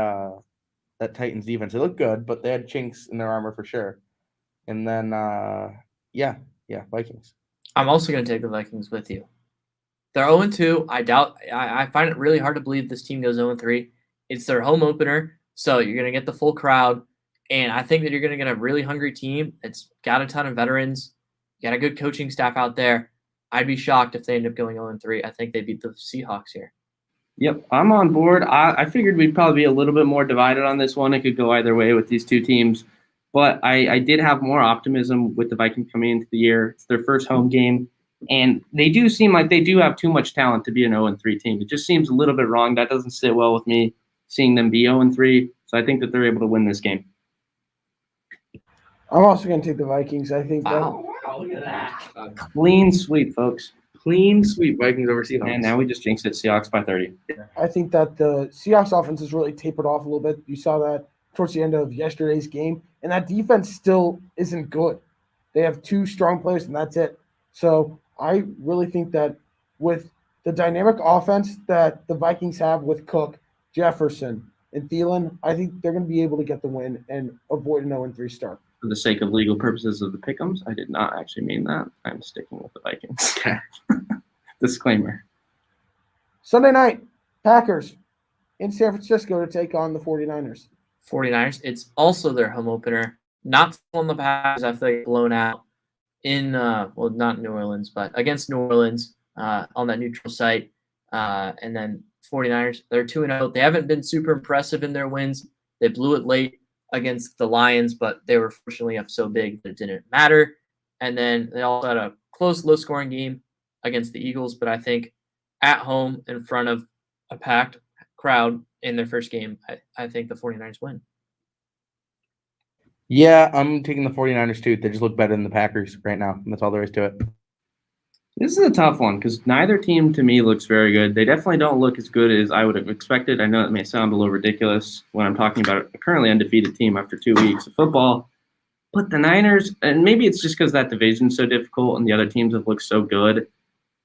Titans defense. They looked good, but they had chinks in their armor for sure. And then yeah, Vikings. I'm also going to take the Vikings with you. They're 0-2. I find it really hard to believe this team goes 0-3. It's their home opener, so you're going to get the full crowd. And I think that you're going to get a really hungry team. It's got a ton of veterans. You got a good coaching staff out there. I'd be shocked if they end up going 0-3. I think they beat the Seahawks here. Yep, I'm on board. I figured we'd probably be a little bit more divided on this one. It could go either way with these two teams. But I did have more optimism with the Vikings coming into the year. It's their first home game. And they do seem like they do have too much talent to be an 0-3 team. It just seems a little bit wrong. That doesn't sit well with me, seeing them be 0-3. So I think that they're able to win this game. I'm also going to take the Vikings. I think Wow, look at that. Clean sweep, folks. Clean sweep, Vikings over Seahawks. And now we just jinxed it, Seahawks by 30. I think that the Seahawks offense has really tapered off a little bit. You saw that towards the end of yesterday's game, and that defense still isn't good. They have two strong players, and that's it. So I really think that with the dynamic offense that the Vikings have with Cook, Jefferson, and Thielen, I think they're going to be able to get the win and avoid an 0-3 start. For the sake of legal purposes of the pick'ems, I did not actually mean that. I'm sticking with the Vikings. Okay. Disclaimer. Sunday night, Packers in San Francisco to take on the 49ers. 49ers. It's also their home opener. Not on the Packers. I feel like blown out in not New Orleans, but against New Orleans on that neutral site. And then 49ers, they're 2-0. They haven't been super impressive in their wins. They blew it late against the Lions, but they were fortunately up so big that it didn't matter. And then they also had a close, low-scoring game against the Eagles, but I think at home in front of a packed crowd in their first game, I think the 49ers win. Yeah, I'm taking the 49ers too. They just look better than the Packers right now. That's all there is to it. This is a tough one because neither team to me looks very good. They definitely don't look as good as I would have expected. I know it may sound a little ridiculous when I'm talking about a currently undefeated team after 2 weeks of football, but the Niners, and maybe it's just because that division's so difficult and the other teams have looked so good.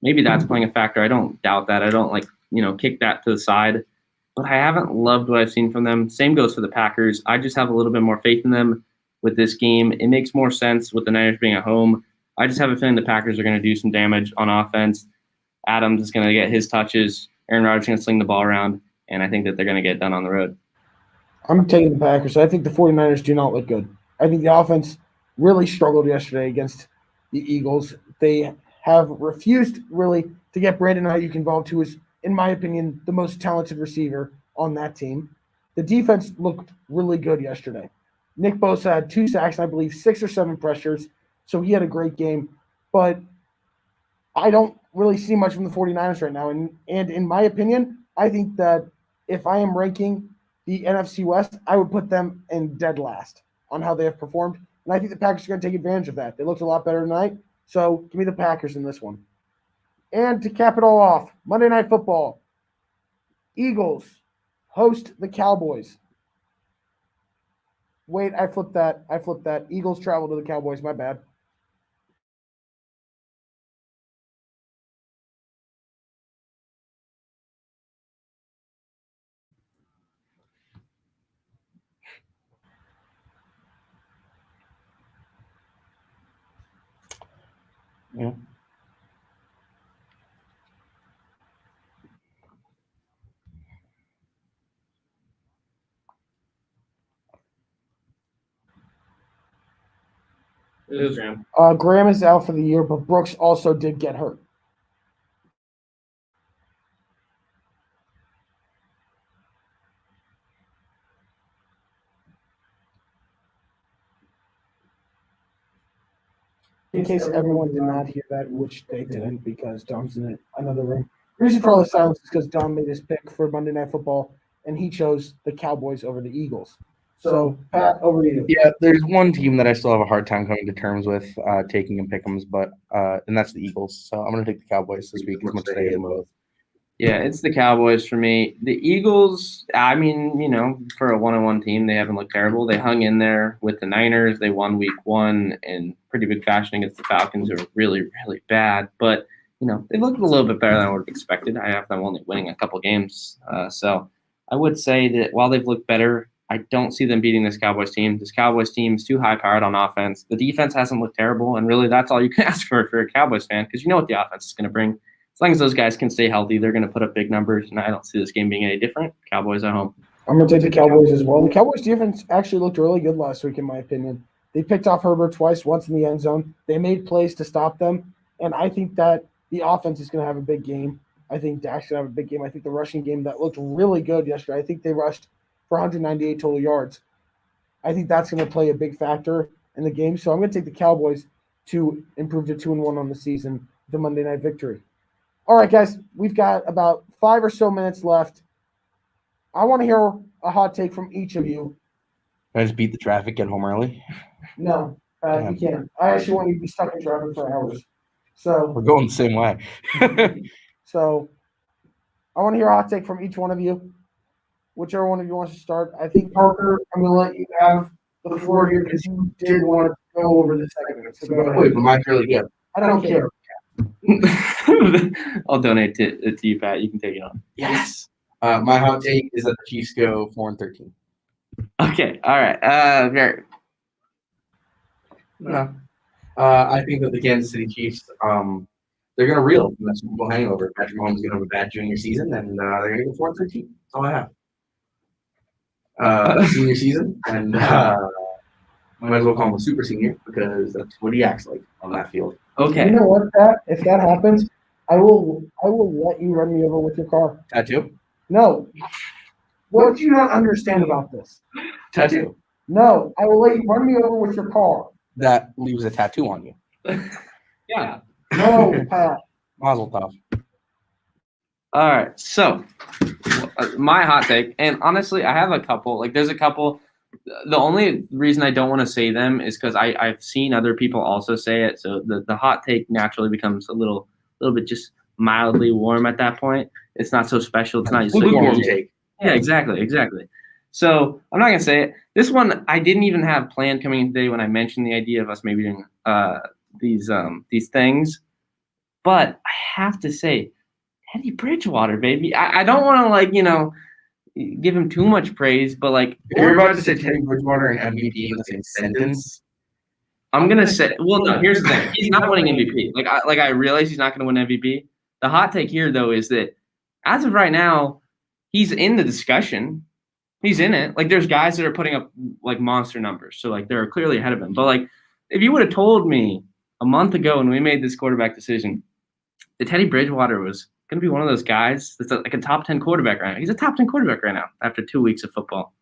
Maybe that's playing a factor. I don't doubt that. I don't kick that to the side, but I haven't loved what I've seen from them. Same goes for the Packers. I just have a little bit more faith in them with this game. It makes more sense with the Niners being at home. I just have a feeling the Packers are going to do some damage on offense. Adams is going to get his touches. Aaron Rodgers is going to sling the ball around, and I think that they're going to get done on the road. I'm taking the Packers. I think the 49ers do not look good. I think the offense really struggled yesterday against the Eagles. They have refused really to get Brandon Ayuk involved, who is, in my opinion, the most talented receiver on that team. The defense looked really good yesterday. Nick Bosa had 2 sacks and I believe 6 or 7 pressures. So he had a great game, but I don't really see much from the 49ers right now. And in my opinion, I think that if I am ranking the NFC West, I would put them in dead last on how they have performed. And I think the Packers are going to take advantage of that. They looked a lot better tonight. So give me the Packers in this one. And to cap it all off, Monday Night Football, Eagles host the Cowboys. Wait, I flipped that. Eagles travel to the Cowboys. My bad. Yeah. It is Graham. Graham is out for the year, but Brooks also did get hurt. In case everyone did not hear that, which they didn't because Dom's in another room. The reason for all the silence is because Dom made his pick for Monday Night Football, and he chose the Cowboys over the Eagles. So, Pat, over to you. Yeah, there's one team that I still have a hard time coming to terms with taking in pick'ems, but and that's the Eagles. So I'm going to take the Cowboys this week as much as I hate them both. Yeah, it's the Cowboys for me. The Eagles, I mean, for a one-on-one team, they haven't looked terrible. They hung in there with the Niners. They won week 1 in pretty big fashion against the Falcons, who are really, really bad. But, they looked a little bit better than I would have expected. I have them only winning a couple games. So I would say that while they've looked better, I don't see them beating this Cowboys team. This Cowboys team is too high-powered on offense. The defense hasn't looked terrible, and really that's all you can ask for if you're a Cowboys fan because you know what the offense is going to bring. As long as those guys can stay healthy, they're going to put up big numbers, and I don't see this game being any different. Cowboys at home. I'm going to take the Cowboys as well. The Cowboys defense actually looked really good last week, in my opinion. They picked off Herbert twice, once in the end zone. They made plays to stop them, and I think that the offense is going to have a big game. I think Dak's going to have a big game. I think the rushing game that looked really good yesterday, I think they rushed for 198 total yards. I think that's going to play a big factor in the game. So I'm going to take the Cowboys to improve to 2-1 on the season, the Monday night victory. All right, guys, we've got about 5 or so minutes left. I want to hear a hot take from each of you. Can I just beat the traffic, get home early? No, you can't. I actually want you to be stuck in traffic for hours. So We're going the same way. So I want to hear a hot take from each one of you. Whichever one of you wants to start. I think, Parker, I'm going to let you have the floor here because you did want to go over the segment. So go ahead. Wait, but mine's really good. I don't care. I'll donate to you, Pat. You can take it on. Yes. My hot take is that the Chiefs go 4-13. Okay. All right. Very. No. I think that the Kansas City Chiefs, they're going to reel from that Super Bowl hangover. Patrick Mahomes is going to have a bad junior season, and they're going to go 4-13. That's all I have. Senior season, and might as well call him a super senior because that's what he acts like on that field. Okay. You know what, Pat? If that happens, I will let you run me over with your car. Tattoo? No. What do you not understand about this? Tattoo. No, I will let you run me over with your car. That leaves a tattoo on you. Yeah. No, Pat. Mazel tov. All right. So, my hot take, and honestly, I have a couple. Like, there's a couple. The only reason I don't want to say them is because I've seen other people also say it. So the hot take naturally becomes a little bit just mildly warm at that point. It's not so special. It's not just like Lukewarm take. Yeah, exactly. So I'm not gonna say it. This one I didn't even have planned coming in today when I mentioned the idea of us maybe doing these things. But I have to say, Teddy Bridgewater, baby. I don't want to give him too much praise, but If you're about to say Teddy Bridgewater and MVP in the same sentence, I'm gonna say. Well, no. Here's the thing. He's not winning MVP. I realize he's not gonna win MVP. The hot take here though is that as of right now, he's in the discussion. He's in it. Like there's guys that are putting up like monster numbers, so like they're clearly ahead of him. But like if you would have told me a month ago when we made this quarterback decision that Teddy Bridgewater was going to be one of those guys that's like a top 10 quarterback right now. He's a top 10 quarterback right now after 2 weeks of football.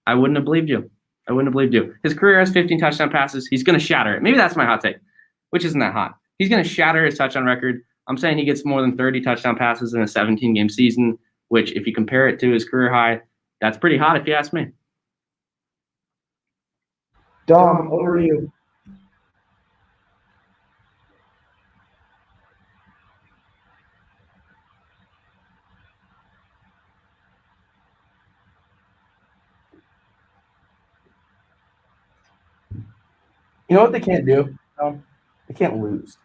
I wouldn't have believed you. His career has 15 touchdown passes. He's going to shatter it. Maybe that's my hot take, which isn't that hot. He's going to shatter his touchdown record. I'm saying he gets more than 30 touchdown passes in a 17-game season, which if you compare it to his career high, that's pretty hot if you ask me. Dom, over to you. you know what they can't do? They can't lose.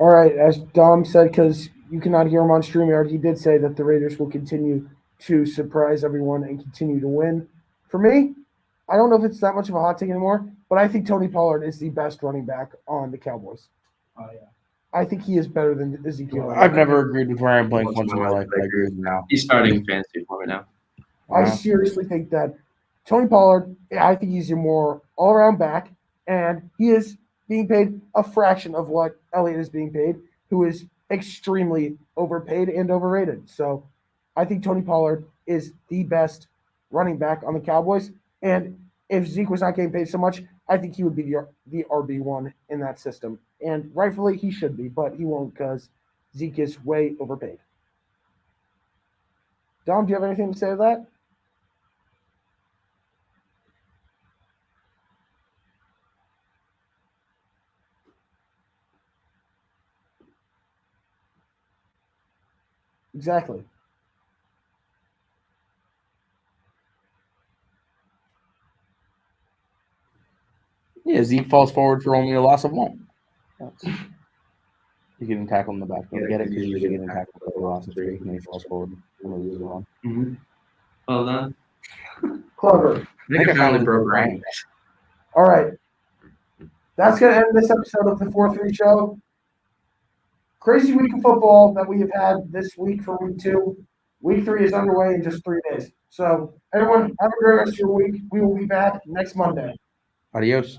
All right, as Dom said, because you cannot hear him on StreamYard, he did say that the Raiders will continue to surprise everyone and continue to win. For me, I don't know if it's that much of a hot take anymore, but I think Tony Pollard is the best running back on the Cowboys. Oh, yeah. I think he is better than Ezekiel. I've never agreed with Ryan Blank once in my life, but I agree with him now. He's starting fantasy for me now. I seriously think that Tony Pollard, I think he's a more all-around back, and he is being paid a fraction of what Elliott is being paid, who is extremely overpaid and overrated. So I think Tony Pollard is the best running back on the Cowboys. And if Zeke was not getting paid so much, I think he would be the RB1 in that system. And rightfully, he should be, but he won't because Zeke is way overpaid. Dom, do you have anything to say to that? Exactly. Yeah, Zeke falls forward for only a loss of 1. He's getting tackled in the backfield. I get it because he's getting tackled for a loss of 3, and he falls forward for only a loss of 1. Well done. Clever. I think I finally broke rank. All right. That's going to end this episode of the 4-3 show. Crazy week of football that we have had this week for week 2. Week 3 is underway in just 3 days. So, everyone, have a great rest of your week. We will be back next Monday. Adios.